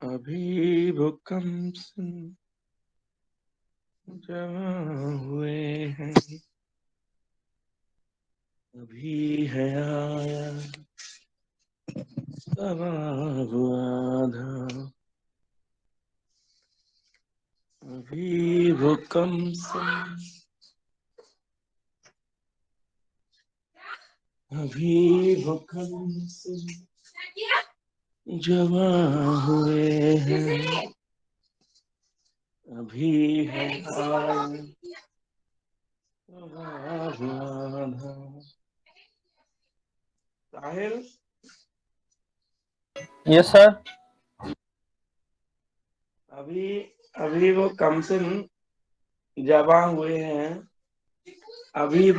अभी भूकंप से जवां हुए हैं, अभी है आया सवा हुआ था, अभी भूकंप से अभी भूकंप से जवां हुए हैं, अभी है आया सवा हुआ था। साहिल, यस सर। अभी अभी वो कमसिन जवां हुए हैं, अभी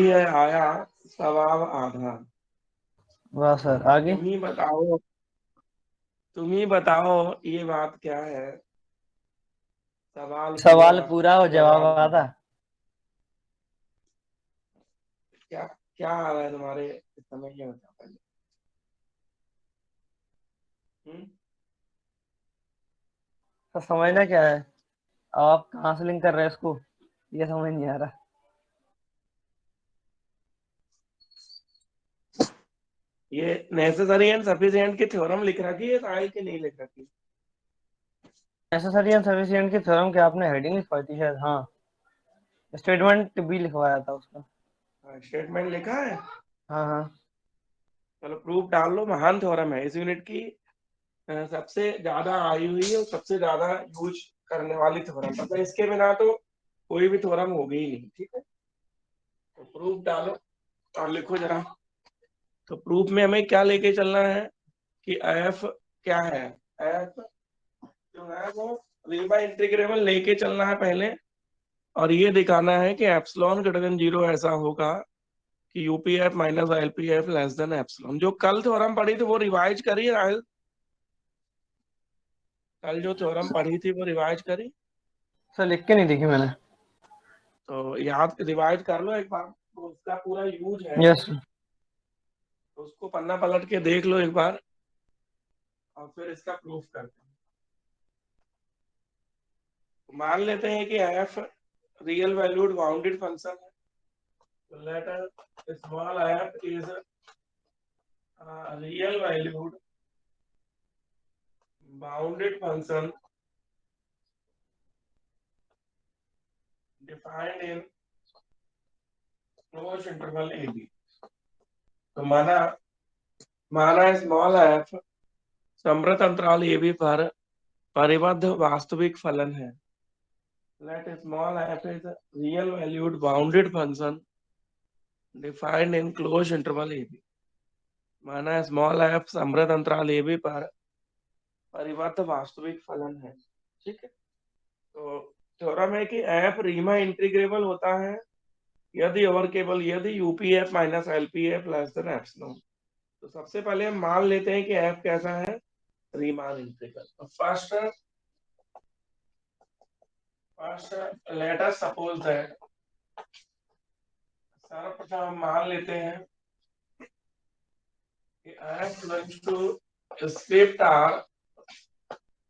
है आया सवाब आधा। वाह सर, आगे। तुम ही बताओ ये बात क्या है। सवाल पूरा, सवाल पूरा हो जवाब जवाब आधा। आधा। क्या क्या आ रहा है तुम्हारे समय, ये बता पहले। हम्म? तो समझना क्या है? आप कहाँ से लिंक कर रहे हैं इसको, ये समझ नहीं आ रहा। ये नेसेसरी एंड सफिशिएंट की थ्योरम लिख रखी है साहिल की, नहीं लिख रखी? नेसेसरी एंड सफिशिएंट की थ्योरम के आपने हेडिंग लिखवाई थी शायद, हाँ। स्टेटमेंट भी लिखवाया था उसका। स्टेटमेंट लिखा है। हाँ हाँ। चलो प्रूफ डाल लो। महान थ्योरम है इस यूनिट की, सबसे ज्यादा आई हुई है और सबसे ज्यादा यूज करने वाली थ्योरम, मतलब इसके बिना तो कोई भी थ्योरम होगी ही नहीं। ठीक है, तो प्रूफ डालो और लिखो जरा। तो प्रूफ में हमें क्या लेके चलना है कि एफ क्या है। एफ जो है वो रीमा इंटीग्रेबल लेके चलना है पहले, और ये दिखाना है कि एप्सिलॉन ग्रेटर देन 0 ऐसा होगा कि UPF minus LPF less than epsilon. जो कल थ्योरम पढ़ी थी वो रिवाइज करी राहुल? कल जो थ्योरम पढ़ी थी वो रिवाइज करी? सर लिख के नहीं देखी मैंने। तो याद रिवाइज कर लो एक बार, तो उसका पूरा यूज है। यस। तो उसको पन्ना पलट के देख लो एक बार, और फिर इसका प्रूफ करते हैं। तो मान लेते हैं कि f real valued bounded function है। तो let small f is real valued bounded function defined in close interval A B. तो माना माना स्मॉल एफ समृत अंतराल ए बी पर परिबद्ध वास्तविक फलन है। Let small f is real valued bounded function defined in close interval A b. माना स्मॉल एफ समृत अंतराल ए बी पर परिबद्ध वास्तविक फलन है। ठीक है, तो थ्योरम है कि एफ रीमा इंटीग्रेबल होता है यदि और केवल यदि UPF minus LPF less than epsilon. तो सबसे पहले हम मान लेते हैं कि एफ कैसा है, रीमान इंटीग्रल। तो first let us suppose that, सर्वप्रथम हम मान लेते हैं कि F belongs to script R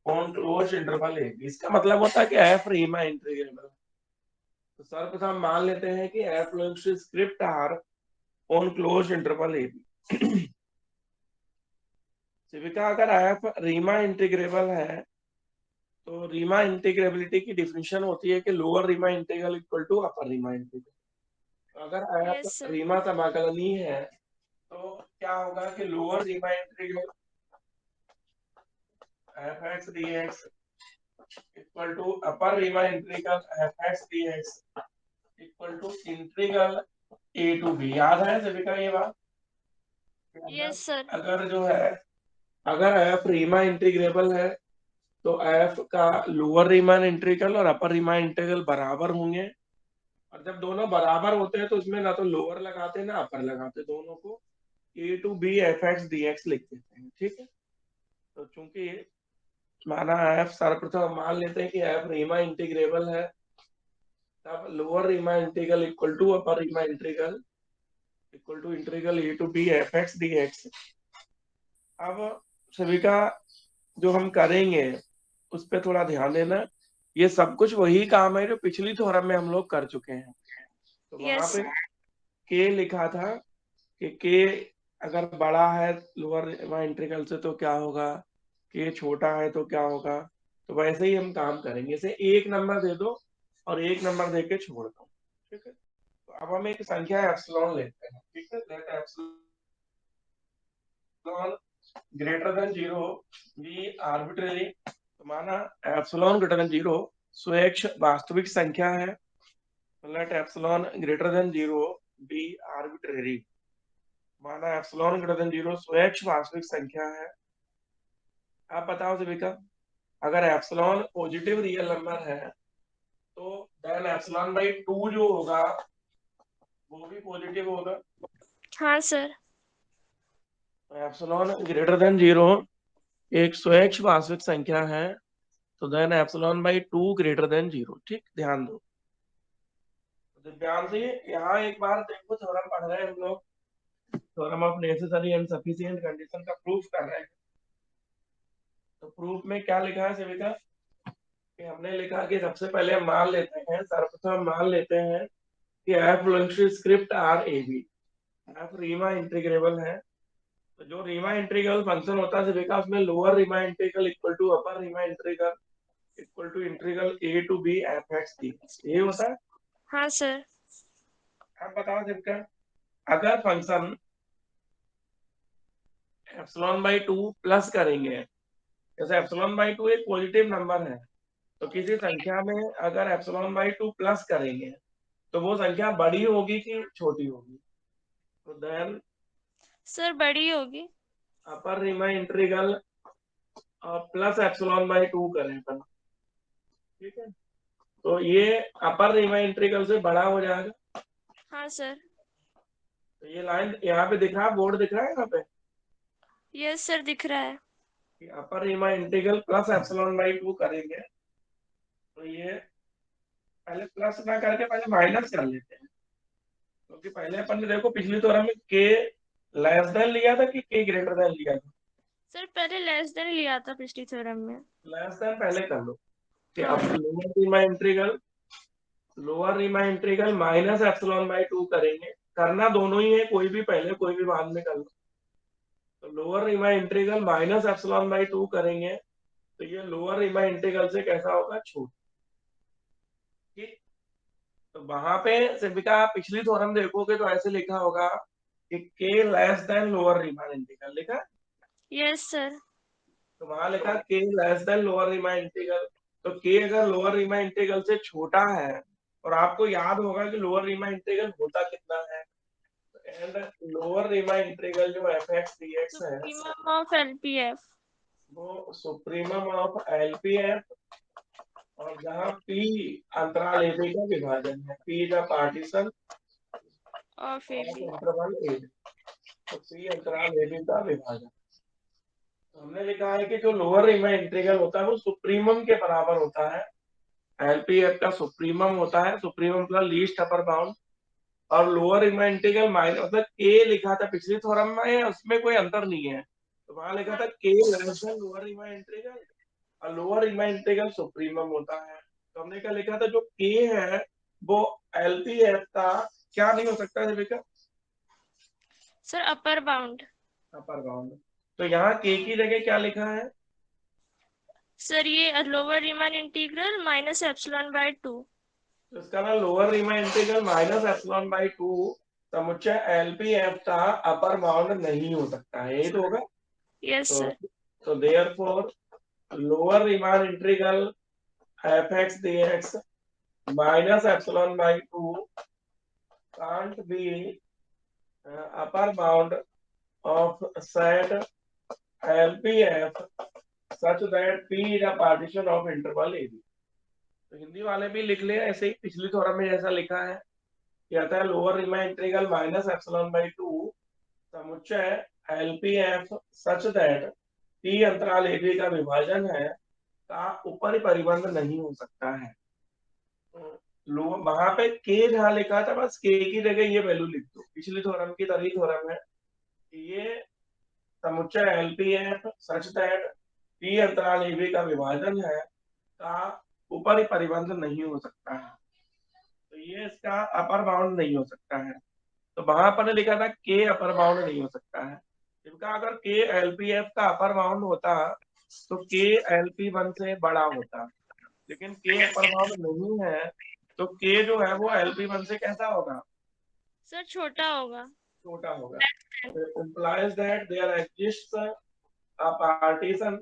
on close interval A. इसका मतलब होता है कि एफ रीमा इंटीग्रेबल। तो सर्वप्रथम मान लेते हैं कि F belongs to script R on close interval A B. Shivika, अगर एफ रीमा इंटीग्रेबल है तो रीमा इंटीग्रेबिलिटी की डिफिनेशन होती है कि lower Riemann integral equal to upper Riemann integral. अगर एफ यस सर। रीमा समाकलनीय है तो क्या होगा कि lower Riemann integral f x D x equal to upper Riemann integral f x D x equal to integral a to b. याद है शिविका ये बात? अगर यस सर। अगर जो है, अगर एफ रीमा इंटीग्रेबल है तो एफ का लोअर रीमान इंटीग्रल और अपर रीमान इंटीग्रल बराबर होंगे। और जब दोनों बराबर होते हैं तो इसमें ना तो लोअर लगाते ना अपर लगाते, दोनों को A to B F x D X लिख देते हैं। ठीक है, तो चूंकि माना एफ, सर्वप्रथम मान लेते हैं कि एफ रीमा इंटीग्रेबल है, तब lower Riemann integral equal to upper Riemann integral equal to integral a to B F x D x. अब सभी का जो हम करेंगे उस पर थोड़ा ध्यान देना। ये सब कुछ वही काम है जो पिछली थ्योरम में हम लोग कर चुके हैं। तो वहां यस पे के लिखा था कि के अगर बड़ा है लोअर रिमा इंटीग्रल से तो क्या होगा, के छोटा है तो क्या होगा। तो वैसे ही हम काम करेंगे, इसे एक नंबर दे दो और एक नंबर दे के छोड़ दो, ठीक है। तो अब हम एक संख्या एप्सिलॉन लेते हैं, ठीक है। Let epsilon greater than zero be arbitrary. तो माना एप्सिलॉन ग्रेटर देन जीरो स्वेच्छ वास्तविक संख्या है। Let epsilon greater than zero be arbitrary. माना एप्सिलॉन ग्रेटर देन जीरो स्वेच्छ वास्तविक संख्या है। आप बताओ सविता, अगर एप्सिलॉन पॉजिटिव रियल नंबर है तो देन एप्सिलॉन बाई टू जो होगा वो भी पॉजिटिव होगा। हाँ sir. Epsilon greater than zero एक स्वेच्छ वास्तविक संख्या है तो then epsilon by to greater than zero, ठीक। ध्यान दो दिव्यांश, यहाँ एक बार देखो थ्योरम पढ़ रहे हैं हम लोग, theorem of necessary and sufficient condition का प्रूफ कर रहे हैं। तो प्रूफ में क्या लिखा है सविता कि हमने लिखा कि सबसे पहले हम मान लेते हैं, सर्वप्रथम मान लेते हैं कि F belongs to script R a B. F Riemann integrable है। तो जो रीमा इंटीग्रल फंक्शन होता है सविता उसमें lower Riemann integral equal to upper Riemann integral equal to integral a to B F x d, ये होता है। हाँ सर। आप बताओ सविता, अगर function epsilon by two plus करेंगे, जैसे एप्सिलॉन बाई टू एक पॉजिटिव नंबर है, तो किसी संख्या में अगर एप्सिलॉन बाई टू प्लस करेंगे तो वो संख्या बड़ी होगी कि छोटी होगी। तो देन सर बड़ी होगी। Upper Riemann integral plus epsilon by two करें अपन, ठीक है। तो ये अपर रीमान इंटीग्रल से बड़ा हो जाएगा। हाँ सर। तो ये लाइन यहाँ पे दिख रहा है, बोर्ड दिख रहा है यहाँ पे यस सर दिख रहा है। कि upper Riemann integral plus epsilon by two करेंगे। तो ये पहले प्लस ना करके पहले माइनस कर लेते हैं, क्योंकि पहले अपन ने देखो पिछली थ्योरम में के लेस देन लिया था कि के ग्रेटर देन लिया था। सर पहले लेस देन लिया था पिछली थ्योरम में। लेस देन पहले कर लो कि हाँ। अब lower Riemann integral minus epsilon by two करेंगे। करना दोनों ही है, कोई भी पहले कोई भी बाद में कर लो। तो lower Riemann integral minus epsilon by two करेंगे तो ये लोअर रीमा इंटीग्रल से कैसा होगा, छोटा, ठीक। तो वहां पे सिर्फ आप पिछली थ्योरम देखोगे तो ऐसे लिखा होगा कि के less than lower Riemann integral लिखा। Yes sir. तो वहां लिखा के less than lower Riemann integral. तो के अगर लोअर रीमान इंटीग्रल से छोटा है, और आपको याद होगा कि लोअर रीमान इंटीग्रल होता कितना है, एंड लोअर रीमान इंटीग्रल जो एफ एक्स डी एक्स है सुप्रीमम ऑफ एलपीएफ। वो सुप्रीमम ऑफ एलपीएफ, और जहाँ पी अंतराल ए बी का विभाजन है, P the partition of of AB. Interval A, तो पी अंतराल ए बी का विभाजन। तो हमने लिखा है कि जो लोअर रीमान इंटीग्रल होता है वो सुप्रीमम के बराबर होता है। एलपीएफ का सुप्रीमम होता है, सुप्रीमम मतलब लीस्ट अपर बाउंड। और लोअर रीमान इंटीग्रल माइनस मतलब के लिखा था पिछली थ्योरम में, उसमें कोई अंतर नहीं है। तो वहां लिखा था के less than lower Riemann integral, और लोअर रीमान इंटीग्रल सुप्रीमम होता है। तो हमने क्या लिखा था, जो के है वो एलपीएफ का क्या नहीं हो सकता है बेटा, sir upper bound. Upper bound. तो यहाँ के की जगह क्या लिखा है, सर ये lower Riemann integral minus epsilon by two. तो इसका ना lower Riemann integral minus epsilon by to समुच्चय एलपीएफ का अपर बाउंड नहीं हो सकता है, यही तो होगा। यस तो सर। तो therefore lower Riemann integral f x D x minus epsilon by two can't be upper bound of set LPF such that P is a partition of interval A B. तो हिंदी वाले भी लिख ले ऐसे ही, पिछली theorem में जैसा लिखा है कि आता है lower Riemann integral minus epsilon by to समुच्चय एलपीएफ सच दैट पी अंतराल ए बी का विभाजन है का ऊपरी परिबंध नहीं हो सकता है। लो वहां पे के जहां लिखा था बस के की जगह ये वैल्यू लिख दो, पिछली थ्योरम की तरह थ्योरम है। ये समुच्चय एलपीएफ सच दैट p अंतराल AB का विभाजन है का ऊपरी परिबंध नहीं हो सकता है। तो ये इसका अपर बाउंड नहीं हो सकता है। तो वहां पर लिखा था k अपर बाउंड नहीं हो सकता है। इनका अगर k LPF का अपर बाउंड होता तो k LP1 से बड़ा होता, लेकिन k अपर बाउंड नहीं है तो k जो है वो LP1 से कैसा होगा? सर छोटा होगा। छोटा होगा। implies that there exists a partition,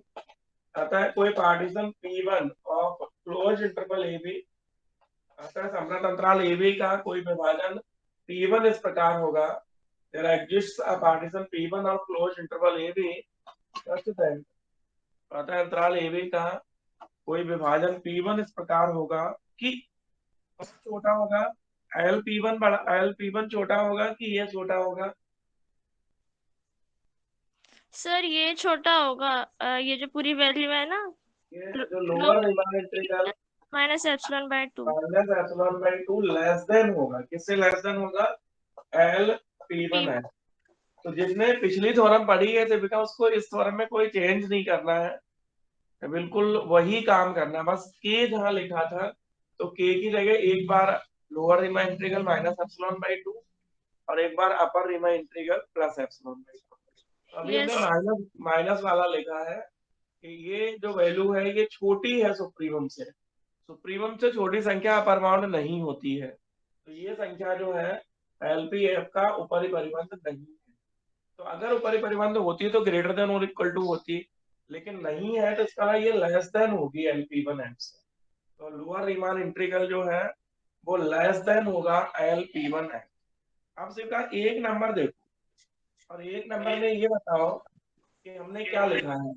अतः कोई partition P1 of close interval AB, अतः समृद्ध अंतराल AB का कोई विभाजन P1 इस प्रकार होगा, there exists a partition P1 of closed interval AB such that, अतः अंतराल AB का कोई विभाजन P1 इस प्रकार होगा कि छोटा होगा, LP1 बड़ा, LP1 छोटा होगा कि ये छोटा होगा? सर ये छोटा होगा, ये जो पूरी वैल्यू है ना, ये जो lower Riemann integral minus epsilon by 2। Minus epsilon by 2 less than होगा, किससे लेस देन होगा? LP1 है। तो जिसने पिछली थ्योरम पढ़ी है दीपिका, उसको इस थ्योरम में कोई चेंज नहीं करना है, बिल्कुल वही काम करना है। बस के जहां लिखा था तो के की जगह एक बार lower Riemann integral minus epsilon by 2 और एक बार upper Riemann integral plus epsilon by 2। अभी हमने माइनस माइनस वाला लिखा है कि ये जो वैल्यू है ये छोटी है सुप्रीमम से, सुप्रीमम से छोटी संख्या अपर बाउंड नहीं होती है। तो ये संख्या जो है LPF का ऊपरी परिबंध नहीं है। तो अगर ऊपरी परिबंध होती तो ग्रेटर देन और इक्वल टू होती, लेकिन नहीं है तो इसका ये लेस देन होगी LP1F से। तो लोअर रीमान इंटीग्रल जो है वो लेस देन होगा LP1F। अब सिर्फ एक नंबर देखो और एक नंबर में ये बताओ कि हमने क्या लिखा है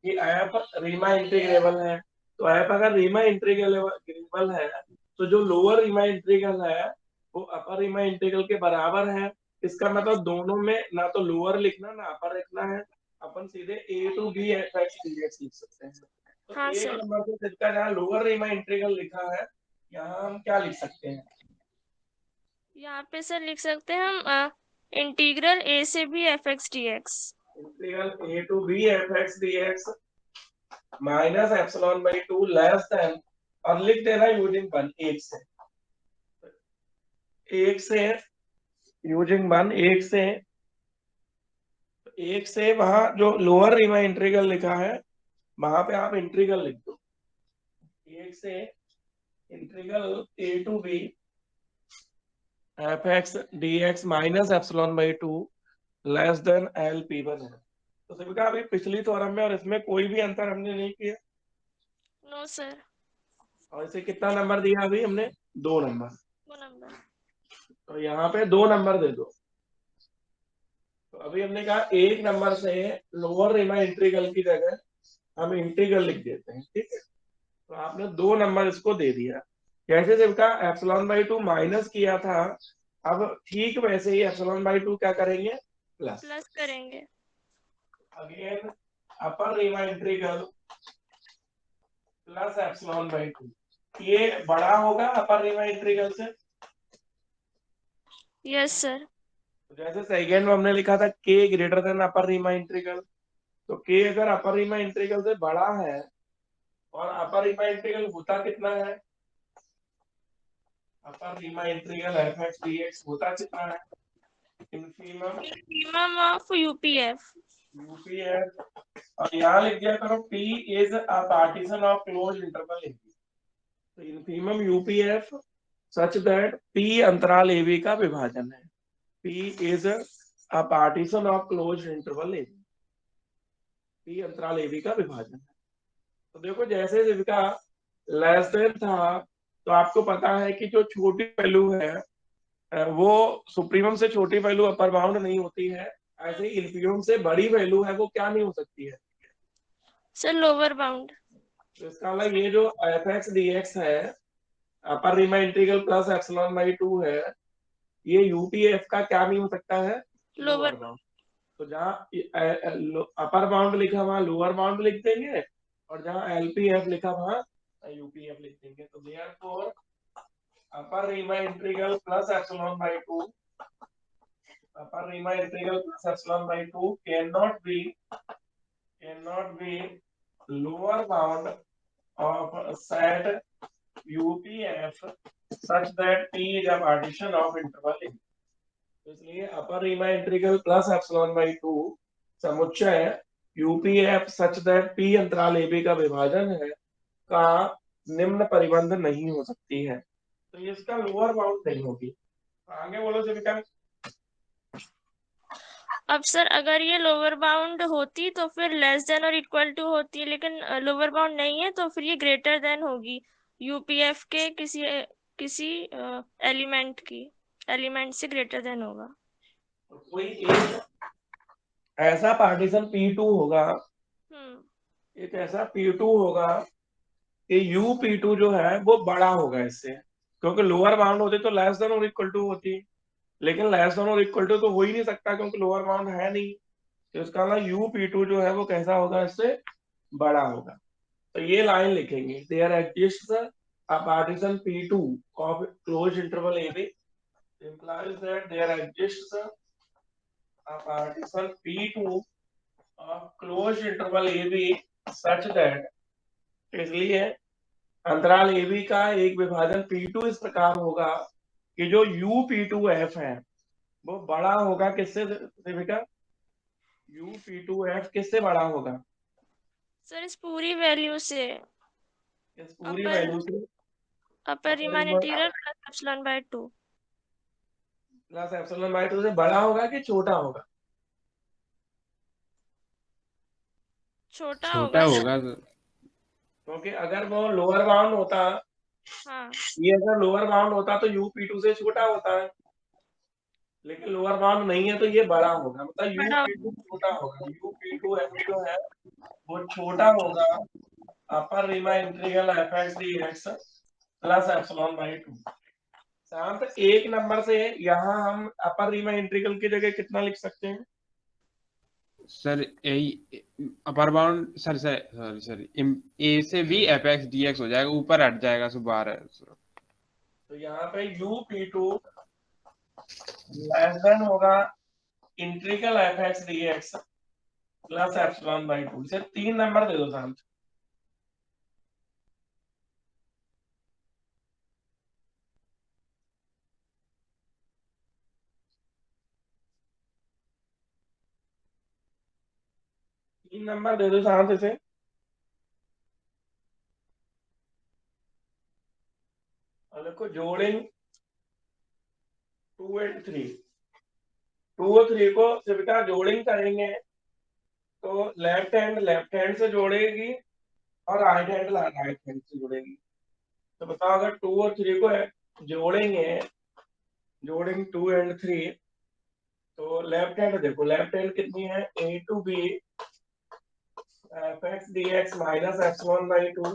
कि एफ रीमा इंटीग्रेबल है। तो एफ अगर रीमा इंटीग्रेबल है तो जो लोअर रीमा इंटीग्रल है वो अपर रीमा इंटीग्रल के बराबर है। इसका मतलब दोनों में ना तो लोअर लिखना ना अपर लिखना है, अपन सीधे a to b fx dx लिख सकते हैं। तो हाँ एक सर। नंबर से जिसका जहाँ लोअर रीमा इंटीग्रल लिखा है यहाँ हम क्या लिख सकते हैं? यहाँ पे सर लिख सकते हैं हम इंटीग्रल a से b fx dx। Integral a to b fx dx minus epsilon by 2 less than, और लिख देना यूजिंग वन, एक से यूजिंग वन, एक से वहां जो लोअर रीमा इंटीग्रल लिखा है वहां पे आप इंटीग्रल लिख दो, एक से integral a to b fx dx minus epsilon by 2 less than LP1 है। तो सभी का अभी पिछली थ्योरम में और इसमें कोई भी अंतर हमने नहीं किया। No sir. और इसे कितना नंबर दिया अभी हमने? 2 नंबर। 2 नंबर। तो यहाँ पे 2 नंबर दे दो। तो अभी हमने कहा एक नंबर से लोअर रीमा इंटीग्रल की जगह हम इंटीग्रल लिख देते हैं, ठीक है? तो आपने 2 नंबर इसको दे दिया। जैसे जब का एप्सिलॉन बाई 2 माइनस किया था, अब ठीक वैसे ही एप्सिलॉन बाई 2 क्या करेंगे? प्लस। प्लस करेंगे। Again upper Riemann integral plus epsilon by 2, ये बड़ा होगा अपर रीमा इंटीग्रल से। Yes sir. जैसे सेकेंड में हमने लिखा था k greater than upper Riemann integral, तो k अगर अपर रीमा इंटीग्रल से बड़ा है और अपर रीमा इंटीग्रल होता कितना है? Upper Riemann integral fx dx होता कितना है? Infimum minimum of UPF. UPF, और यहाँ लिख दिया करो p is a partition of close interval AB। तो infimum UPF such that p अंतराल AB का विभाजन है, p is a partition of close interval AB, p अंतराल AB का विभाजन है। तो देखो जैसे इसका लेस देन था तो आपको पता है कि जो छोटी वैल्यू है वो सुप्रीमम से छोटी वैल्यू अपर बाउंड नहीं होती है, ऐसे ही इन्फीमम से बड़ी वैल्यू है वो क्या नहीं हो सकती है? Sir lower bound. तो इसका मतलब ये जो fx dx है upper Riemann integral plus epsilon by 2 है, ये यूपीएफ का क्या नहीं हो सकता है? Lower lower. बाउंड। तो जहाँ अपर बाउंड लिखा वहां लोअर बाउंड लिख देंगे और जहाँ एलपीएफ लिखा वहां यूपीएफ लिख देंगे। तो therefore upper Riemann integral plus epsilon by 2, upper Riemann integral plus epsilon by 2 can not be lower bound of set UPF such that P is a partition of interval A. इसलिए upper Riemann integral plus epsilon by 2 समुच्चय UPF such that P अंतराल AB का विभाजन है का निम्न परिबंध नहीं हो सकती है। तो ये इसका लोअर बाउंड नहीं होगी। आगे बोलो जीविका। अब सर अगर ये लोअर बाउंड होती तो फिर लेस देन और इक्वल टू होती, लेकिन लोअर बाउंड नहीं है तो फिर ये ग्रेटर देन होगी यूपीएफ के किसी एलिमेंट से ग्रेटर देन होगा। कोई एक ऐसा पार्टीशन P2 होगा, एक ऐसा P2 होगा कि UP2 जो है वो बड़ा होगा इससे, क्योंकि लोअर बाउंड होती तो लेस देन और इक्वल टू होती, लेकिन लेस देन और इक्वल टू तो हो ही नहीं सकता क्योंकि लोअर बाउंड है नहीं। तो इसका मतलब UP2 जो है वो कैसा होगा, इससे बड़ा होगा। तो ये लाइन लिखेंगे, there exists a partition P2 of closed interval AB implies that there exists a partition P2 of closed interval AB such that, इसलिए अंतराल AB का एक विभाजन P2 इस प्रकार होगा कि जो UP2F है वो बड़ा होगा किससे देविका? UP2F किससे बड़ा होगा? सर इस पूरी वैल्यू से, इस पूरी अपर वैल्यू से upper Riemann integral plus epsilon by 2 plus epsilon by 2 से बड़ा होगा कि छोटा होगा? छोटा छोटा होगा होगा तो क्योंकि अगर वो लोअर बाउंड होता, हाँ ये अगर लोअर बाउंड होता तो UP2 से छोटा होता है, लेकिन लोअर बाउंड नहीं है तो ये बड़ा होगा, मतलब बड़ा UP2 छोटा होगा। UP2F जो है वो छोटा होगा upper Riemann integral fx dx plus epsilon by 2। शांत, एक नंबर से यहाँ हम अपर रीमान इंटीग्रल की जगह कितना लिख सकते हैं? सर यही upper bound sir sorry sorry ए से भी fx dx हो जाएगा, ऊपर हट जाएगा सो बाहर है। तो यहाँ पे UP2 लेस देन होगा integral fx dx plus epsilon by 2। इसे 3 नंबर दे दो शांत। तीन नंबर दे दो शांत इसे। और देखो जोड़ेंगे 2 और 3, 2 और 3 को बेटा जोड़िंग करेंगे तो लेफ्ट हैंड से जोड़ेगी और राइट हैंड से जोड़ेगी। तो बताओ अगर 2 और 3 को जोड़ेंगे, जोड़ेंगे 2 और 3, तो लेफ्ट हैंड देखो, लेफ्ट हैंड कितनी है? A to B fx dx minus epsilon by 2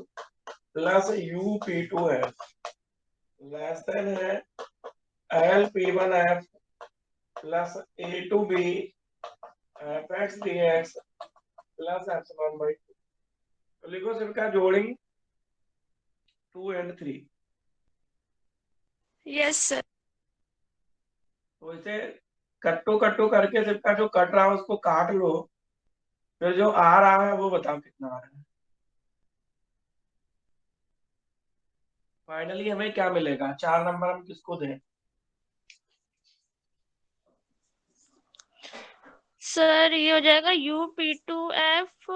plus UP2 है, लेस देन है LP1F plus A to B fx dx plus epsilon by 2। तो लिखो सिर्फ क्या जोड़ेंगे 2 और 3। Yes sir. तो इसे कट्टो कट्टो करके सिर्फ का जो कट रहा है उसको काट लो, फिर जो आ रहा है वो बताओ कितना आ रहा है। फाइनली हमें क्या मिलेगा? 4 नंबर हम किसको दें? सर ये हो जाएगा UP2F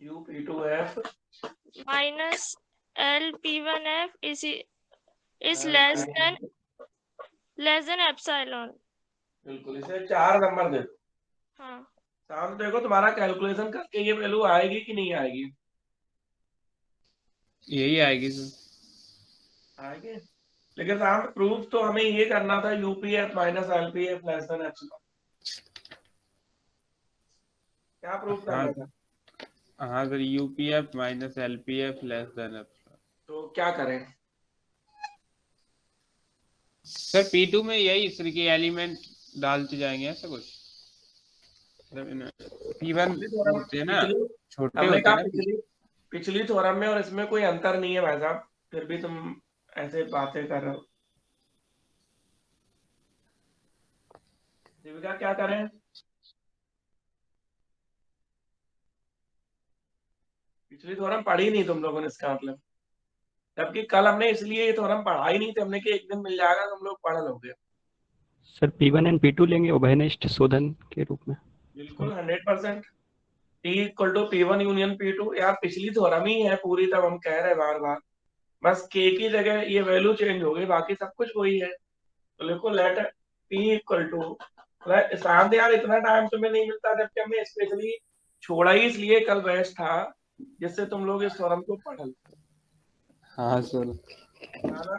UP2F माइनस LP1F इस लेस देन एप्सिलॉन। बिल्कुल, इसे 4 नंबर दे दो। हाँ शाम देखो तुम्हारा कैलकुलेशन करके ये वैल्यू आएगी कि नहीं आएगी? यही आएगी सर। आएगी, लेकिन शाम प्रूफ तो हमें ये करना था UPF minus LPF less than epsilon. क्या प्रूफ हाँ करना था? हाँ sir, UPF minus LPF less than epsilon. तो क्या करें? सर P2 में यही इस तरह के एलिमेंट डालते जाएंगे, ऐसा कुछ? P1 होते हैं ना, पिछली छोटे हमने होते कहा हैं ना। पिछली थ्योरम में और इसमें कोई अंतर नहीं है भाई साहब, फिर भी तुम ऐसे बातें कर रहे हो। जीविका क्या करें? पिछली थ्योरम पढ़ी नहीं तुम लोगों ने, इसका मतलब। जबकि कल हमने इसलिए ये थ्योरम पढ़ा ही नहीं थे, हमने कि एक दिन मिल जाएगा तुम लोग पढ़ लोगे। सर P1 एंड P2 लेंगे उभयनिष्ठ शोधन के रूप में। बिल्कुल 100%। T equal to P1 union P2 यार पिछली थ्योरम ही है पूरी, तब हम कह रहे बार बार, बस K की जगह ये वैल्यू चेंज हो गई, बाकी सब कुछ वही है। तो लिखो लेट P इक्वल टू, शांत यार इतना टाइम तुम्हें नहीं मिलता, जबकि हमने स्पेशली छोड़ा ही इसलिए कल बैच था जिससे तुम लोग इस थ्योरम को पढ़ लो। हाँ sir.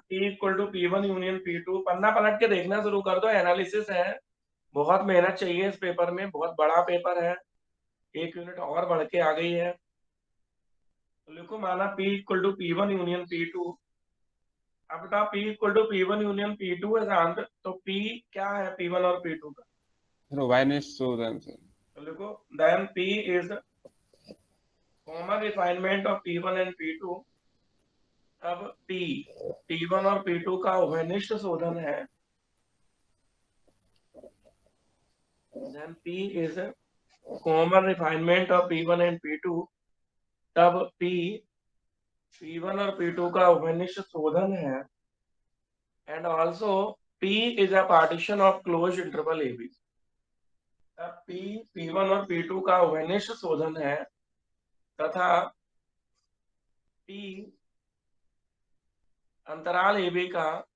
P equal to P1 union P2, पन्ना पलट के देखना शुरू कर दो, एनालिसिस है, बहुत मेहनत चाहिए इस पेपर में, बहुत बड़ा पेपर है, 1 यूनिट और बढ़ के आ गई है। तो लिखो माना P equal to P1 union P2। अब बताओ P equal to P1 union P2 है शांत, तो P क्या है P1 और P2 का? सर उभयनिष्ठ शोधन सर। तो लिखो then P is common refinement of P1 and P2। अब P1 और P2 का उभयनिष्ठ शोधन है, then P is common refinement of P1 and P2। तब P1 और P2 का उभयनिष्ठ शोधन है, and also P is a partition of close interval AB। तब P1 और P2 का उभयनिष्ठ शोधन है, तथा P अंतराल AB का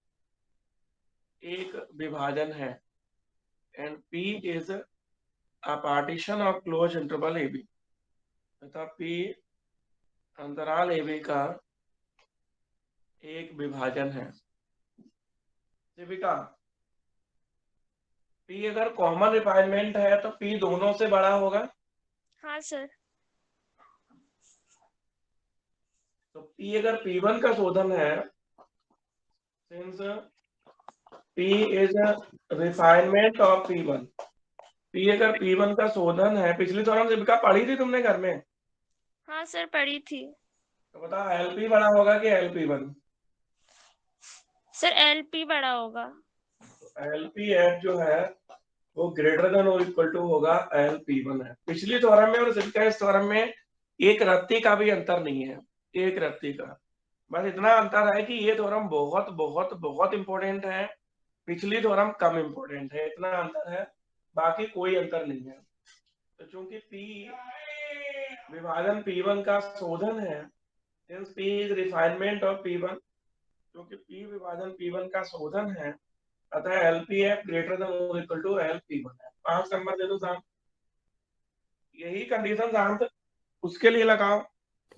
एक विभाजन है, and P is a partition of close interval AB। तथा P अंतराल AB का एक विभाजन है। शिविका, P अगर कॉमन रिफाइनमेंट है तो P दोनों से बड़ा होगा। हाँ सर। तो P अगर P1 का शोधन है, since P is refinement of P1, P अगर P1 का शोधन है, पिछली थ्योरम शिविका पढ़ी थी तुमने घर में, हाँ सर पढ़ी थी। तो बताओ LP बड़ा होगा कि LP1? सर LP बड़ा होगा। LPF जो है वो ग्रेटर देन और इक्वल टू होगा LP1 है। पिछली थ्योरम में और शिविका इस थ्योरम में एक रत्ती का भी अंतर नहीं है, एक रत्ती का, बस इतना अंतर है कि ये थ्योरम बहुत बहुत बहुत इंपॉर्टेंट है, पिछली थ्योरम कम इंपॉर्टेंट है, इतना अंतर है, बाकी कोई अंतर नहीं है। तो चूंकि P विभाजन P1 का शोधन है, since P is refinement of P1, क्योंकि P विभाजन P1 का शोधन है, अतः LPF ग्रेटर देन और इक्वल टू LP1 है। 5 नंबर दे दो शांत, यही कंडीशन शांत उसके लिए लगाओ।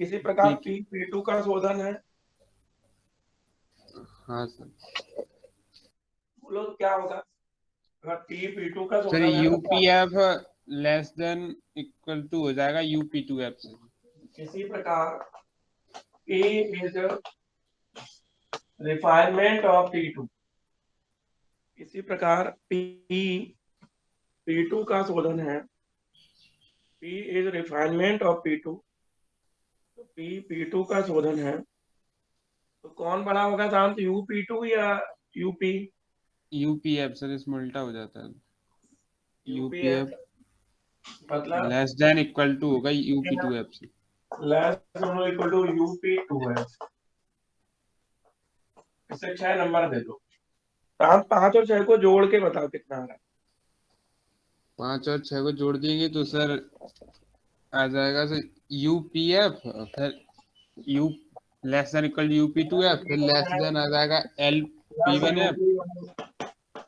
किसी प्रकार ठीक है। P2 का शोधन है, हाँ सर। बोलो क्या होगा अगर P2 का सर शोधन है तो क्या? UPF less than equal to हो जाएगा UP2F से। किसी प्रकार P is refinement of P2, इसी प्रकार P2 का शोधन है, P is refinement of P2, तो P2 का शोधन है, तो कौन बड़ा होगा शांत, UP2 या UP? UPF सर, इसमें उल्टा हो जाता है। UPF UPF मतलब लेस देन इक्वल टू होगा UP2F से। Less than equal to UP2F। इसे 6 नंबर दे दो शांत, 5 और 6 को जोड़ के बताओ कितना आ रहा है। 5 और 6 को जोड़ देंगे तो सर आ जाएगा सर UPF, फिर U less than equal UP2F, फिर लेस देन आ जाएगा LP1F।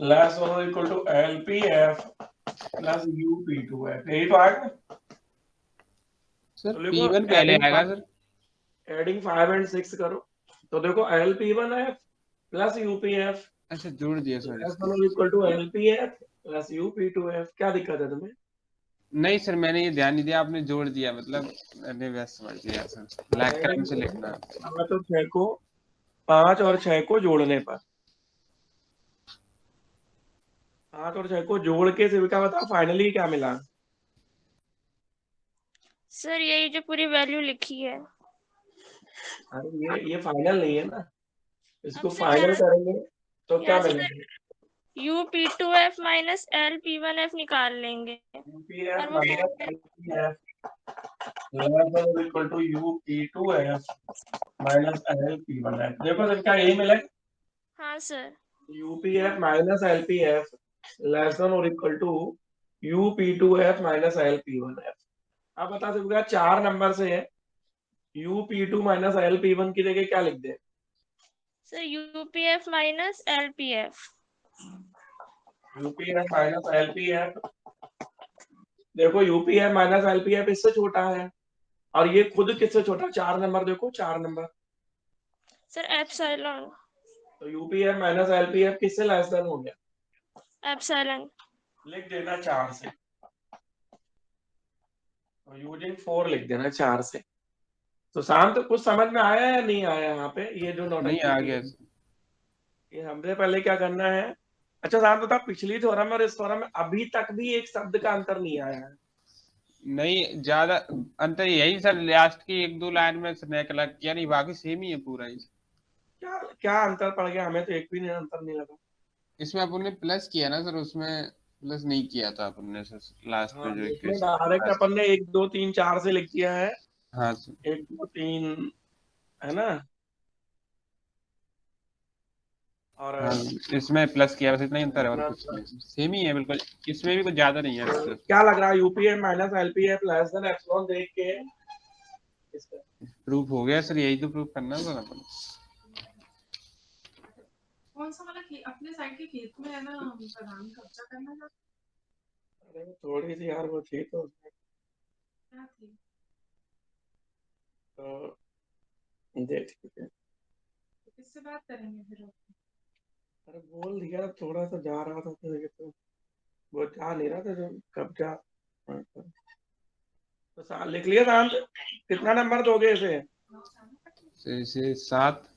लेस और equal to LPF plus UP2F, यही तो आएगा। सर तो देखो P1 पहले आएगा सर। एडिंग 5 एंड 6 करो, तो देखो LP1F प्लस UPF अच्छा जोड़ दिया सर इसको। Equal to LPF plus UP2F। क्या दिक्कत है तुम्हें? नहीं सर, मैंने ये ध्यान नहीं दिया, आपने जोड़ दिया, मतलब मैंने वैसे समझ लिया सर, ब्लैक क्रम से लिखना। 5 और 6 को, 5 और 6 को जोड़ने पर, 5 और 6 को जोड़ के शिविका बताओ फाइनली क्या मिला? सर यही जो पूरी वैल्यू लिखी है। अरे ये फाइनल नहीं है ना, इसको अब सर फाइनल करेंगे तो क्या यहाँ से मिलेगा? UP2F माइनस LP1F निकाल लेंगे UPF और वो minus LPF less than or equal to UP2F minus LP1F। देखो सर क्या यही मिला है, हाँ sir. UPF minus LPF less than or equal to UP2F minus LP1F। आप बता सकते हो 4 नंबर से UP2 माइनस LP1 की जगह क्या लिख दे? Sir UPF minus LPF. UPF minus LPF, देखो UPF माइनस LPF इससे छोटा है और ये खुद किससे छोटा? 4 नंबर देखो, 4 नंबर। Sir epsilon. तो UPF माइनस LPF किससे लेस देन हो गया? एप्सिलॉन। लिख देना 4 से, यूजिंग 4 लिख देना 4 से। तो शांत कुछ समझ में आया या नहीं आया यहाँ पे? ये जो नहीं नौटंकी आ की गया है, ये हमसे पहले क्या करना है? अच्छा शांत बता, पिछली थ्योरम और इस थ्योरम में अभी तक भी एक शब्द का अंतर नहीं आया है। नहीं, ज्यादा अंतर यही सर, लास्ट की 1-2 लाइन में स्नैक लग, यानी बाकी सेम ही है पूरा ही। क्या क्या अंतर पड़ गया? हमें तो एक भी नहीं अंतर नहीं लगा। इसमें अपन ने प्लस किया ना सर, उसमें प्लस नहीं किया था अपन ने सर, लास्ट हाँ, में जो इसमें इक्वेशन। डायरेक्ट अपन ने 1 2 3 4 से लिख दिया है, हाँ सर। 1 2 3, है ना? और हाँ, इसमें प्लस किया, बस इतना ही अंतर है और कुछ प्लस, नहीं, सेम ही है बिल्कुल। इसमें भी कुछ ज्यादा नहीं है सर। क्या लग रहा है? UPF minus LPF less than epsilon देख के इसका प्रूफ हो गया सर, यही तो प्रूफ करना था अपन। कौन सा वाला अपने साइड के खेत में है ना, प्रधान कब्जा करना था। अरे थोड़ी सी यार वो थी तो उसमें क्या थी? तो देख, ठीक है। तो किससे बात करेंगे फिर? अरे बोल दिया, थोड़ा सा जा रहा था तो वो जा नहीं रहा था जो कब्जा। तो लिख लिया शांत, कितना नंबर दोगे इसे? इसे 7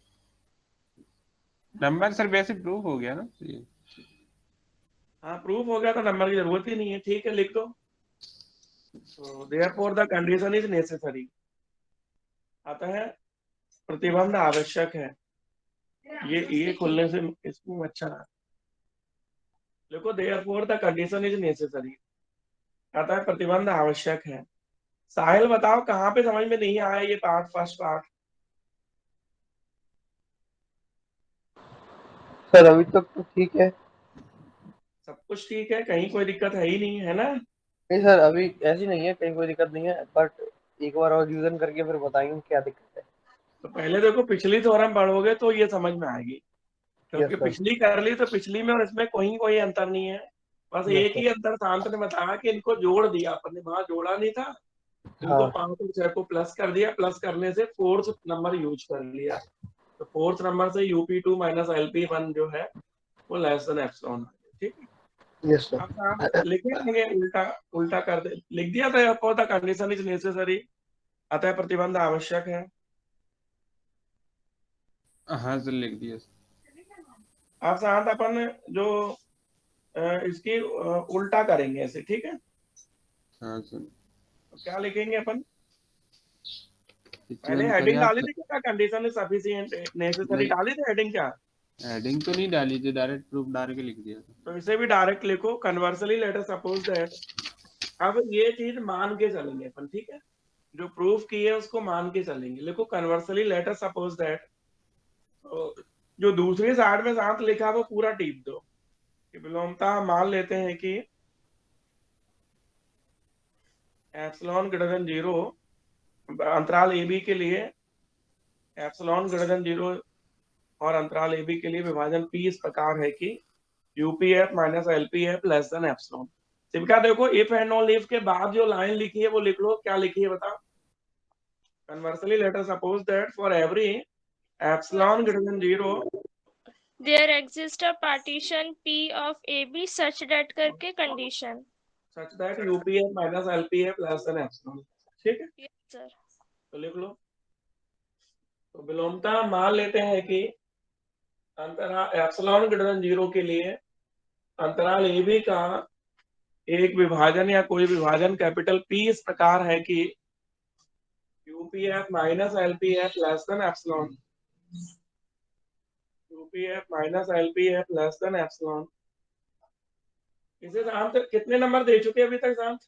नंबर सर, वैसे प्रूफ हो गया ना ये। हाँ प्रूफ हो गया तो नंबर की जरूरत ही नहीं है, ठीक है लिख दो। तो therefore the condition is necessary, आता है प्रतिबंध आवश्यक है। ये खुलने से इसको अच्छा रहा। देखो therefore the condition is necessary, आता है प्रतिबंध आवश्यक है। साहिल बताओ कहाँ पे समझ में नहीं आया ये पार्ट, फर्स्ट पार्ट? सर अभी तक तो ठीक है। सब कुछ ठीक है, कहीं कोई दिक्कत है ही नहीं, है ना? नहीं सर, अभी ऐसी नहीं है, कहीं कोई दिक्कत नहीं है, बट एक बार और रिवीजन करके फिर बताएंगे क्या दिक्कत है। तो पहले देखो पिछली थ्योरम पढ़ोगे तो ये समझ में आएगी, क्योंकि यस सर। पिछली कर ली तो पिछली में और इसमें कोई अंतर नहीं है। बस यस एक ही सर। अंतर शांत ने बताया कि इनको जोड़ दिया अपन ने, वहां जोड़ा नहीं था, इनको हाँ 5 और 6 को प्लस कर दिया, प्लस करने से फोर्थ नंबर यूज कर लिया। तो फोर्थ नंबर से UP2 माइनस LP1 जो है वो लेस देन एप्सिलॉन, ठीक है। Yes sir. अब आप लिखेंगे उल्टा, उल्टा कर दे, लिख दिया था आपको, द कंडीशन इज नेसेसरी, अतः प्रतिबंध आवश्यक है। हाँ सर, लिख दिया सर। अब साथ अपन जो इसकी उल्टा करेंगे ऐसे, ठीक है। हाँ सर। तो क्या लिखेंगे अपन? पहले इक्वल हेडिंग डाली पर्याप्त। थी क्या? कंडीशन इज सफिशिएंट नेसेसरी नहीं, डाली थी हेडिंग क्या? हेडिंग तो नहीं डाली थी, डायरेक्ट प्रूफ डाल के लिख दिया था। तो इसे भी डायरेक्ट लिखो, conversely let us suppose that. अब ये चीज मान के चलेंगे अपन, ठीक है, जो प्रूफ की है उसको मान के चलेंगे। लिखो conversely let us suppose that, जो दूसरी साइड में साथ लिखा वो पूरा टीप दो कि विलोमता मान लेते हैं कि एप्सिलॉन ग्रेटर देन 0 अंतराल AB के लिए, एप्सिलॉन ग्रेटर देन 0 और अंतराल AB के लिए विभाजन P इस प्रकार है कि UPF minus LPF less than epsilon. सिविका देखो इफ एंड ऑल इफ के बाद जो लाइन लिखी है वो लिख लो, क्या लिखी है बताओ? Conversely let us suppose that for every epsilon greater than 0 there exist a partition P of AB such that करके condition. Such that UPF minus LPF less than epsilon, ठीक है। Yes sir. तो लिख लो। तो विलोमता मान लेते हैं कि अंतराल एप्सिलॉन ग्रेटर देन 0 के लिए अंतराल AB का एक विभाजन या कोई विभाजन कैपिटल P इस प्रकार है कि UPF minus LPF less than epsilon, UPF minus LPF less than epsilon. इसे शांत कितने नंबर दे चुके अभी तक शांत?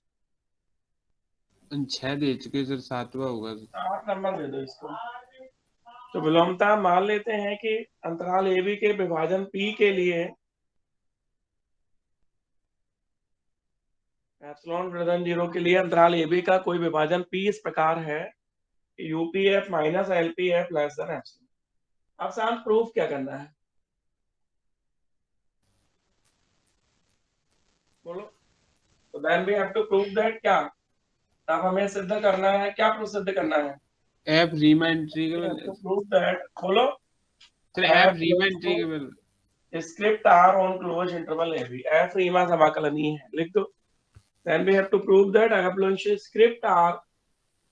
6 दे चुके सर, 7वां होगा सर। 8 नंबर दे दो इसको। तो विलोमता मान लेते हैं कि अंतराल ए बी के विभाजन पी के लिए एप्सिलॉन ग्रेटर देन 0 के लिए अंतराल ए बी का कोई विभाजन पी इस प्रकार है, UPF minus LPF less than epsilon. अब शांत प्रूफ क्या करना है, बोलो। तो then we have to prove that क्या, अब हमें सिद्ध करना है, क्या सिद्ध करना है, f Riemann integral to prove that, बोलो। Sir, f Riemann integral script R on close interval A B, f Riemann समाकलनीय है, लिख दो। Then we have to prove that f script R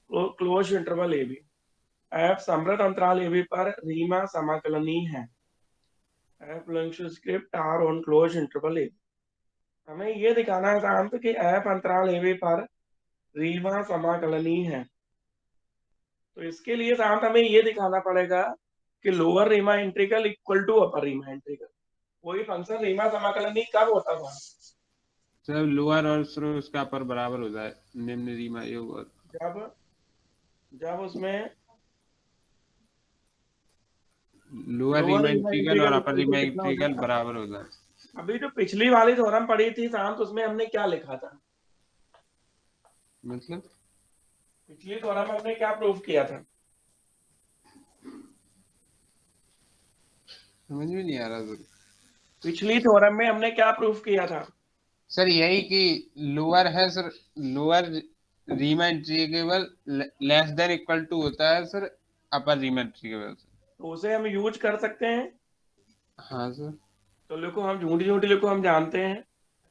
close interval A B, f समृद्ध अंतराल ए B पर Riemann समाकलनीय है, f script R on close interval A B. हमें ये दिखाना है शांत कि एफ अंतराल ए बी पर रीमा समाकलनीय है। तो इसके लिए शांत हमें ये दिखाना पड़ेगा कि lower Riemann integral equal to upper Riemann integral. कोई फंक्शन रीमा समाकलनीय कब होता था, सर लोअर और सर उसका अपर बराबर हो जाए, निम्न रीमा योग और जब जब उसमें लोअर रीमा इंटीग्रल और अपर रीमा कितना हो इंटीग्रल जाता? बराबर हो जाए। अभी जो पिछली वाली थ्योरम पढ़ी थी शांत, उसमें हमने क्या लिखा था, मतलब पिछली थ्योरम में हमने क्या प्रूव किया था, समझ में नहीं आ रहा सर। पिछली थ्योरम में हमने क्या प्रूव किया था, सर यही कि लोअर है sir, lower Riemann integral less than equal to होता है सर अपर रीमा इंटीग्रल से। तो उसे हम यूज कर सकते हैं। हाँ सर। तो लिखो, हम झूठी झूठी लिखो, हम जानते हैं,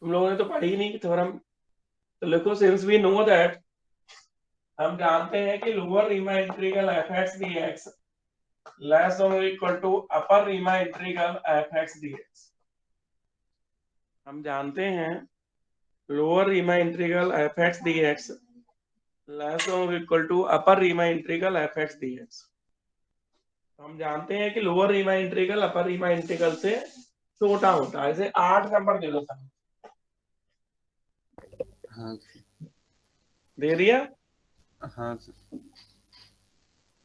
तुम लोगों ने तो पढ़ी ही नहीं थ्योरम। तो लिखो, सिंस वी नो दैट, हम जानते हैं कि lower Riemann integral f x D x less than equal to upper Riemann integral f x D x. हम जानते हैं lower Riemann integral f x D x less than equal to upper Riemann integral f x D x. हम जानते हैं कि lower Riemann integral upper Riemann integral से छोटा होता है। इसे 8 नंबर दे दो सर। हाँ दे दिया। हाँ सर।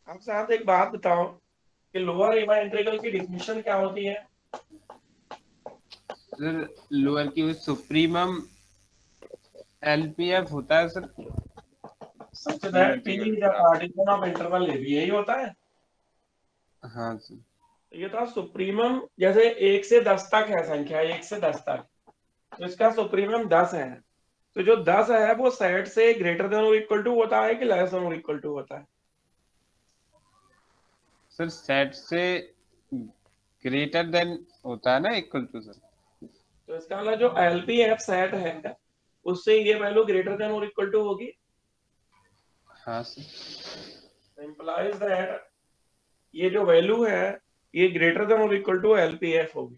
अब साथ एक बात बताओ कि लोअर रीमा इंटीग्रल की डिफिनेशन क्या होती है। सर लोअर की सुप्रीमम एलपीएफ होता है sir, such that P is the partition of interval A B, यही होता है। हाँ सर। ये था सुप्रीमम, जैसे 1 से 10 तक है संख्या, 1 से 10 तक, तो इसका सुप्रीमम 10 है। तो जो 10 है वो सेट से ग्रेटर देन और इक्वल टू होता है कि लेस देन और इक्वल टू होता है। सर सेट से ग्रेटर देन होता है ना, इक्वल टू सर। तो इसका मतलब जो एलपीएफ सेट है उससे ये वैल्यू ग्रेटर देन और इक्वल टू होगी। हाँ सर। इंप्लाइज दैट ये जो वैल्यू है ये ग्रेटर देन और इक्वल टू एलपीएफ होगी।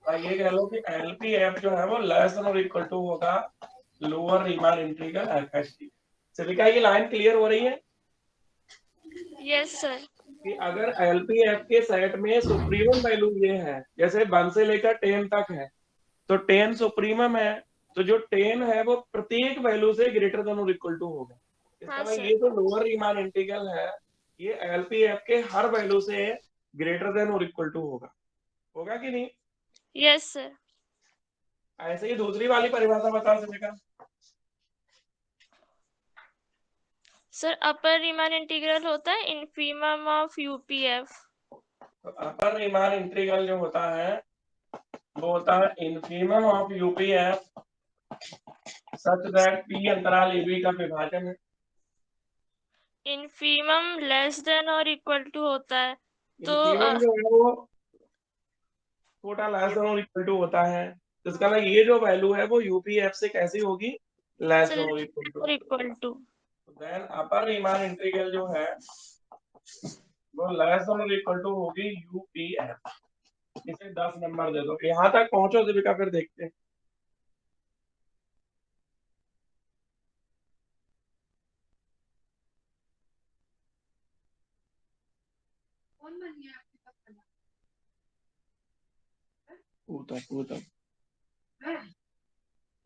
और ये कह लो कि एलपीएफ जो है वो लेस देन और इक्वल टू होगा लोअर रीमान इंटीग्रल एफएक्सटी। सिलिका ये लाइन क्लियर हो रही है यस सर। कि अगर एलपीएफ के सेट में सुप्रीमम वैल्यू ये है, जैसे 1 से लेकर 10 तक है, तो 10 सुप्रीमम है, तो जो 10 है वो प्रत्येक वैल्यू से ग्रेटर देन और इक्वल टू होगा। इसका हाँ मतलब सर। ये तो लोअर रीमान इंटीग्रल है, ये एलपीएफ के हर वैल्यू से ग्रेटर देन और इक्वल टू होगा। होगा कि नहीं। Yes sir. ऐसे ही दूसरी वाली परिभाषा बता सकेगा। सर अपर रीमान इंटीग्रल होता है इन्फीमम ऑफ यूपीएफ। तो अपर रीमान इंटीग्रल जो होता है वो होता है infimum of UPF such that P अंतराल ए बी का विभाजन है। इन्फीमम लेस देन और इक्वल टू होता है, तो इन्फीमम जो है वो छोटा लेस देन और इक्वल टू होता है, तो इसका मतलब ये जो वैल्यू है वो यूपीएफ से कैसी होगी, लेस देन और इक्वल टू। और equal to. Then upper Riemann integral जो है वो लेस देन और इक्वल टू होगी यूपीएफ। इसे 10 नंबर दे दो। यहाँ तक पहुंचो दीपिका, फिर देखते हैं। कौन बन गया आपके पास खाना? पूता है?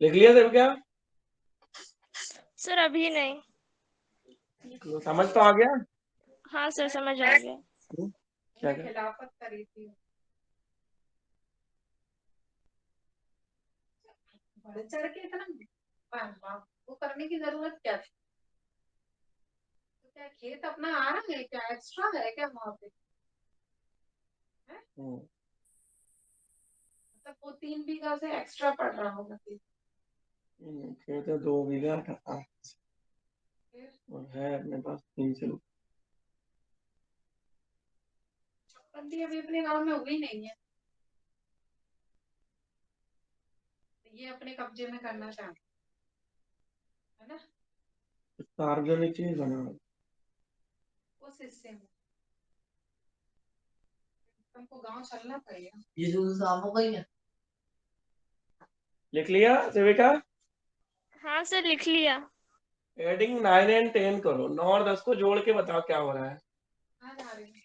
लिख लिया दीपिका। सर अभी नहीं। तो समझ तो आ गया? हाँ सर समझ आ गया। क्या क्या? खिलाफत करी थी, बढ़ चढ़ के इतना वो करने की जरूरत क्या थी? तो क्या खेत अपना आ रहा है क्या, एक्स्ट्रा है क्या वहाँ पे? मतलब वो 3 बीघा से एक्स्ट्रा पड़ रहा होगा फिर। खेत है 2 बीघा और है अपने पास 3 से। चौबंदी अभी अपने गांव में हुई नहीं है, ये अपने कब्जे में करना चाहते है ना, सार्वजनिक चीज बना। उस हिस्से में हमको गांव चलना पड़ेगा। ये जो साफ हो गई है, लिख लिया सेविका? हाँ सर लिख लिया। एडिंग 9 एंड 10 करो, 9 और 10 को जोड़ के बताओ क्या हो रहा है। कहाँ जा रहे हैं?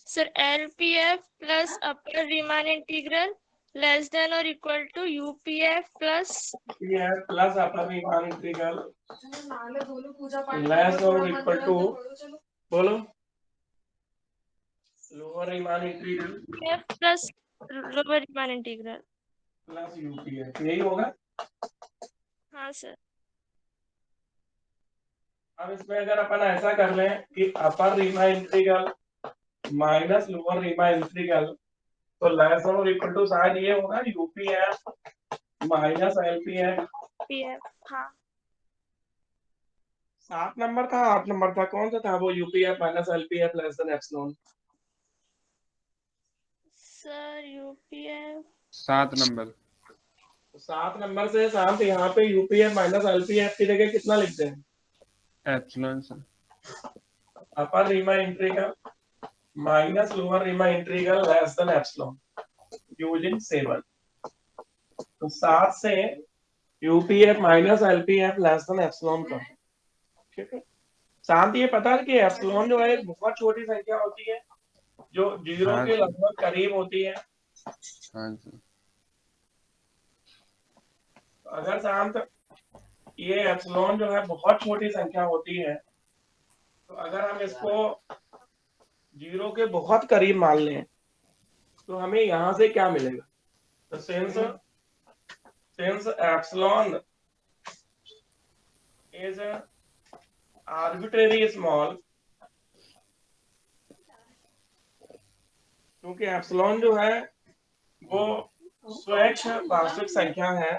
सर LPF प्लस अपर रीमान इंटीग्रल लेस देन और इक्वल टू UPF प्लस ये है प्लस अपर रीमान इंटीग्रल चलो नाले बोलो, पूजा पाठ लेस करो, और थोड़ा इक्वल मंत्र टू, वंत्र पढ़ो, चलो। बोलो, lower Riemann integral UPF plus lower Riemann integral. Plus UPF, यही होगा। हाँ सर। अब इसमें अगर अपन ऐसा कर लें कि upper Riemann integral minus lower Riemann integral, तो लेस और इक्वल टू शायद ये होगा यूपीएफ माइनस एलपीएफ। PF हाँ 7 नंबर था 8 नंबर था, कौन सा था वो? UPF minus LPF less than epsilon. Sir UPF 7 number. तो 7 नंबर से शांत यहाँ पे यूपीएफ माइनस एलपीएफ की जगह कितना लिखते हैं? Epsilon sir. Upper Riemann integral minus lower Riemann integral less than epsilon using 7। तो 7 से UPF minus LPF less than epsilon का, ठीक है। शांत ये पता है कि एप्सिलॉन जो है एक बहुत छोटी संख्या होती है जो जीरो हाँ के सर। लगभग करीब होती है। हाँ सर। अगर शांत ये एप्सिलॉन जो है बहुत छोटी संख्या होती है, तो अगर हम इसको जीरो के बहुत करीब मान लें तो हमें यहां से क्या मिलेगा? तो since epsilon is arbitrary small, क्योंकि एप्सिलॉन जो है वो स्वैच्छ वास्तविक संख्या है,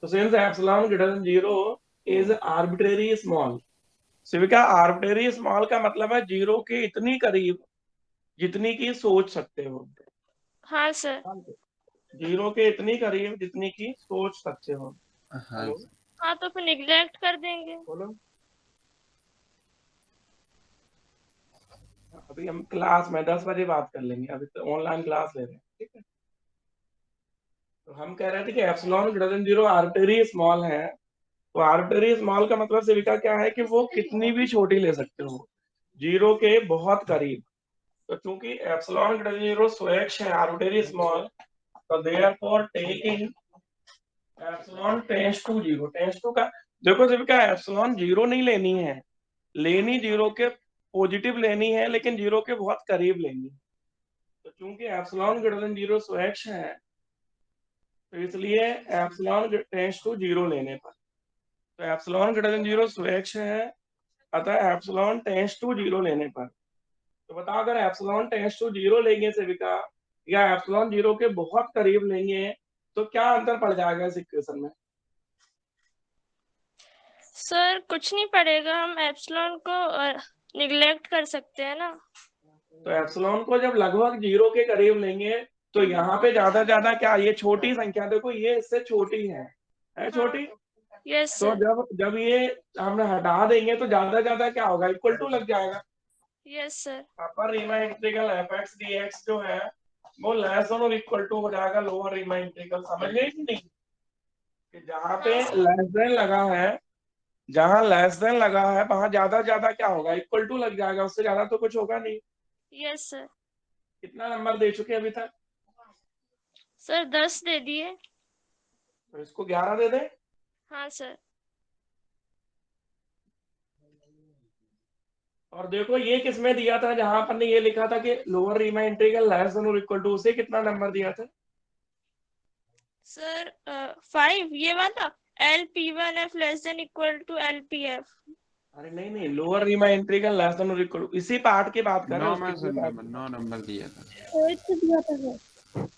तो since epsilon greater than zero is arbitrary small. सिविका आर्बिट्रेरी स्मॉल का मतलब है जीरो के इतनी करीब जितनी की सोच सकते हो। हाँ सर। जीरो के इतनी करीब जितनी की सोच सकते हो। हाँ हेलो, सर। हाँ तो फिर निग्लेक्ट कर देंगे। बोलो। अभी हम क्लास में 10 बजे बात कर लेंगे, अभी तो ऑनलाइन क्लास ले रहे हैं, ठीक है। तो हम कह रहे थे कि epsilon greater than zero arbitrary small है। तो आर्बिट्रेरी स्मॉल का मतलब सिविका क्या है कि वो कितनी भी छोटी ले सकते हो, जीरो के बहुत करीब। तो चूंकि एप्सिलॉन ग्रेटर देन जीरो स्वैच्छ है आर्बिट्रेरी स्मॉल, तो therefore taking epsilon tends to zero, tends to का देखो सिविका एप्सिलॉन जीरो नहीं लेनी है, लेनी जीरो के पॉजिटिव लेनी है, लेकिन जीरो के बहुत करीब लेनी है। तो चूंकि एप्सिलॉन ग्रेटर देन जीरो स्वैच्छ है, तो इसलिए एप्सिलॉन टेंड्स टू जीरो लेने पर, तो एप्सिलॉन ग्रेटर देन जीरो स्वैच्छ है, अतः एप्सिलॉन टेंड्स टू जीरो लेने पर, तो बताओ अगर एप्सिलॉन टेंड्स टू जीरो लेंगे सेविका या एप्सिलॉन जीरो के बहुत करीब लेंगे तो क्या अंतर पड़ जाएगा इस इक्वेशन में? सर कुछ नहीं पड़ेगा, हम एप्सिलॉन को निग्लेक्ट कर सकते हैं ना। तो एप्सिलॉन को जब लगभग जीरो के करीब लेंगे तो यहाँ पे ज्यादा क्या, ये छोटी संख्या देखो ये इससे छोटी है छोटी। यस तो सर। जब जब ये हम हटा देंगे तो ज्यादा क्या होगा, इक्वल टू लग जाएगा। Yes sir. Upper Riemann integral f x D x जो है वो लेस देन और इक्वल टू हो जाएगा लोअर रीमान इंटीग्रल, समझ गए कि नहीं? कि जहाँ पे हाँ सर। लेस देन लगा है, जहाँ लेस देन लगा है वहां ज्यादा क्या होगा, इक्वल टू लग जाएगा, उससे ज्यादा तो कुछ होगा नहीं। Yes sir. कितना नंबर दे चुके अभी तक? सर 10 दे दिए। तो इसको 11 दे दें। हाँ सर। और देखो ये किसमें दिया था, जहां पर ने ये लिखा था कि lower Riemann integral less than और इक्वल टू, उसे कितना नंबर दिया था? सर 5 ये वाला LP1F less than equal to LPF। अरे नहीं नहीं, lower Riemann integral less than और इक्वल टू, इसी पार्ट की बात कर रहे 9 हैं, में उसके सर पार्ट नंबर 9 नंबर दिया था, दिया था सर।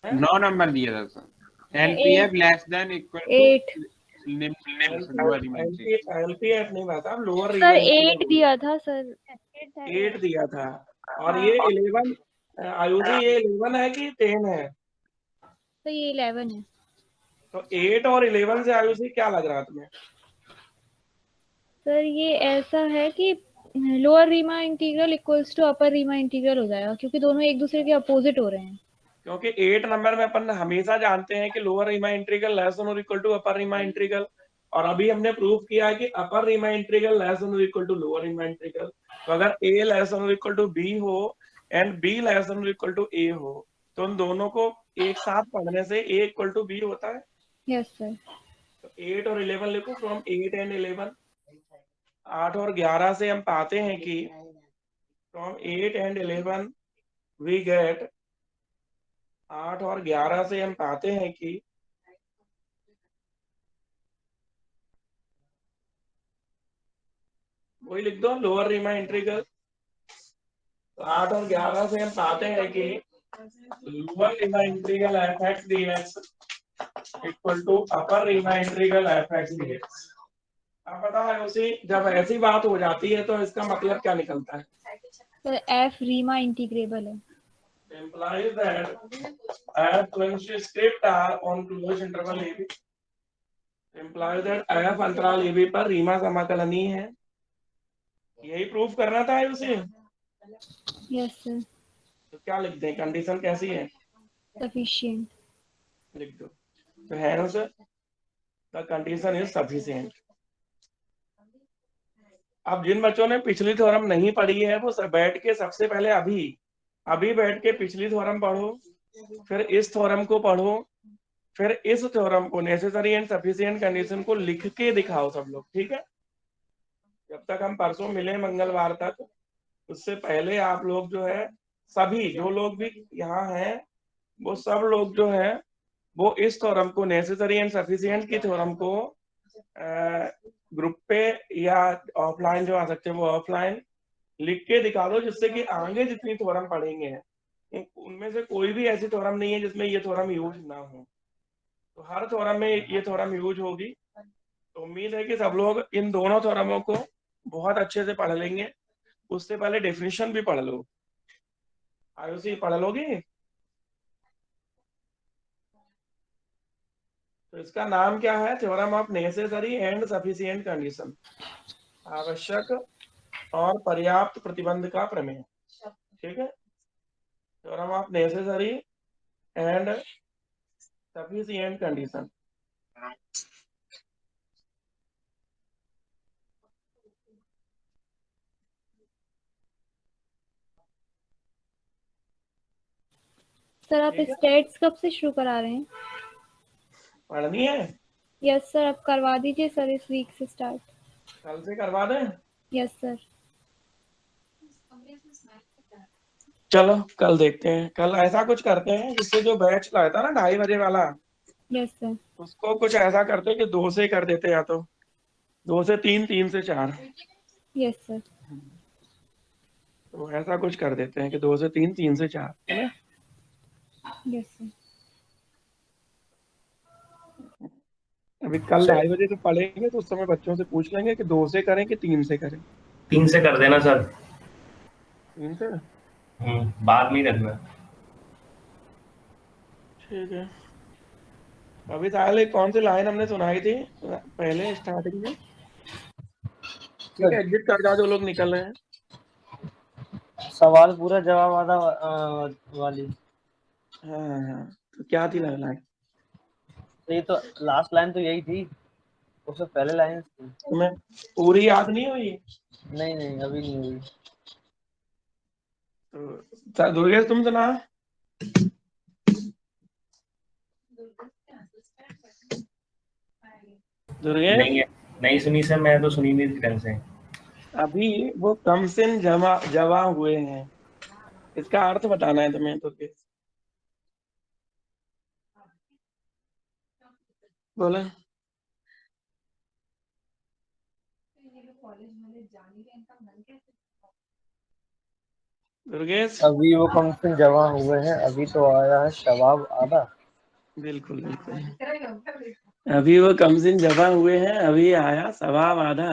है 9 नंबर दिया था sir. LPF less than equal to 8 lower Riemann integral. LPF नहीं बात, लोअर सर रीमान 8 दिया था सर। 8 दिया था। और ये 11 आयुषी, ये 11 है कि 10 है? तो ये 11 है। तो 8 और 11 से आयुषी क्या लग रहा तुम्हें? सर ये ऐसा है कि lower Riemann integral equals to upper Riemann integral हो जाएगा, क्योंकि दोनों एक दूसरे के अपोजिट हो रहे हैं। क्योंकि 8 नंबर में अपन हमेशा जानते हैं कि lower Riemann integral less than और equal to upper Riemann integral, और अभी हमने प्रूव किया है कि upper Riemann integral less than और equal to lower Riemann integral. तो अगर a लेस देन और इक्वल टू b हो एंड b लेस देन और इक्वल टू a हो, तो उन दोनों को एक साथ पढ़ने से a इक्वल टू b होता है। Yes sir. तो 8 और 11 लिखो, फ्रॉम 8 एंड 11। 8 और 11 से हम पाते हैं कि फ्रॉम 8 एंड 11 वी गेट, 8 और 11 से हम पाते हैं कि वही लिख दो, लोअर रीमा इंटीग्रल। तो 8 और 11 से हम पाते हैं कि lower Riemann integral f x D x equal to upper Riemann integral f x D x. अब पता है उसी, जब ऐसी बात हो जाती है तो इसका मतलब क्या निकलता है? सर एफ रीमा इंटीग्रेबल है। Implies that f belongs to script R on closed interval AB. Implies that f अंतराल AB पर रीमा समाकलनीय है। यही प्रूफ करना था उसे। Yes sir. तो क्या लिख दें, कंडीशन कैसी है? सफिशिएंट। लिख दो। तो है ना sir, the condition is sufficient. अब जिन बच्चों ने पिछली थ्योरम नहीं पढ़ी है वो सब बैठ के सबसे पहले अभी बैठ के पिछली थ्योरम पढ़ो, फिर इस थ्योरम को पढ़ो, फिर इस थ्योरम को नेसेसरी एंड सफिशिएंट कंडीशन को लिख के दिखाओ सब लोग, ठीक है? जब तक हम परसों मिले मंगलवार तक, उससे पहले आप लोग जो है, सभी जो लोग भी यहाँ हैं वो सब लोग जो है वो इस थ्योरम को, नेसेसरी एंड सफिशिएंट की थ्योरम को ग्रुप पे या ऑफलाइन जो आ सकते हैं वो ऑफलाइन लिख के दिखा दो, जिससे कि आगे जितनी थ्योरम पढ़ेंगे उनमें से कोई भी ऐसी थ्योरम नहीं है जिसमें ये थ्योरम यूज ना हो। तो हर थ्योरम में ये थ्योरम यूज होगी। तो उम्मीद है कि सब लोग इन दोनों थ्योरमों को बहुत अच्छे से पढ़ लेंगे। उससे पहले डेफिनेशन भी पढ़ लो। आयुषी पढ़ लोगी? तो इसका नाम क्या है? Theorem of necessary and sufficient condition, आवश्यक और पर्याप्त प्रतिबंध का प्रमेय। ठीक है, theorem of necessary and sufficient condition. Sir आप ठीक है, स्टेट्स कब से शुरू करा रहे हैं? पढ़नी है? यस सर, आप करवा दीजिए सर इस वीक से स्टार्ट। कल से करवा दें? Yes sir. चलो कल देखते हैं। कल ऐसा कुछ करते हैं जिससे जो बैच लाया था ना 2:30 बजे वाला, यस सर। उसको कुछ ऐसा करते हैं कि 2 से कर देते, या तो 2 से 3, 3 से 4। Yes sir. तो ऐसा कुछ कर देते हैं कि 2 से 3, 3 से 4, है ना? Yes sir. अभी कल 2:30 बजे तो पढ़ेंगे, तो उस समय बच्चों से पूछ लेंगे कि 2 से करें कि 3 से करें। 3 से कर देना सर। 3 से? बाद में ही रखना। ठीक है। अभी साले कौन सी लाइन हमने सुनाई थी पहले स्टार्टिंग में? ठीक है, एग्जिट कर जाओ जो लोग निकल रहे हैं। सवाल पूरा जवाब आधा वाली। हाँ, तो क्या थी लाइन? ये तो लास्ट लाइन तो यही थी, उससे पहले लाइन थी। तुम्हें पूरी याद नहीं हुई? नहीं अभी नहीं हुई। तो दुर्गेश तुम सुना। दुर्गेश नहीं सुनी सर, मैं तो सुनी नहीं थी ढंग से। अभी वो कमसिन जवा हुए हैं, इसका अर्थ बताना है तुम्हें दुर्गेश। बोला कॉलेज वाले जाने के इनका मन कैसे दुर्गेश। अभी वो कम से जमा हुए हैं, अभी तो आया है शबाब आधा। बिल्कुल बिल्कुल, दिख रहा है अभी वो कमसिन जमा हुए हैं, अभी आया सवाब आधा।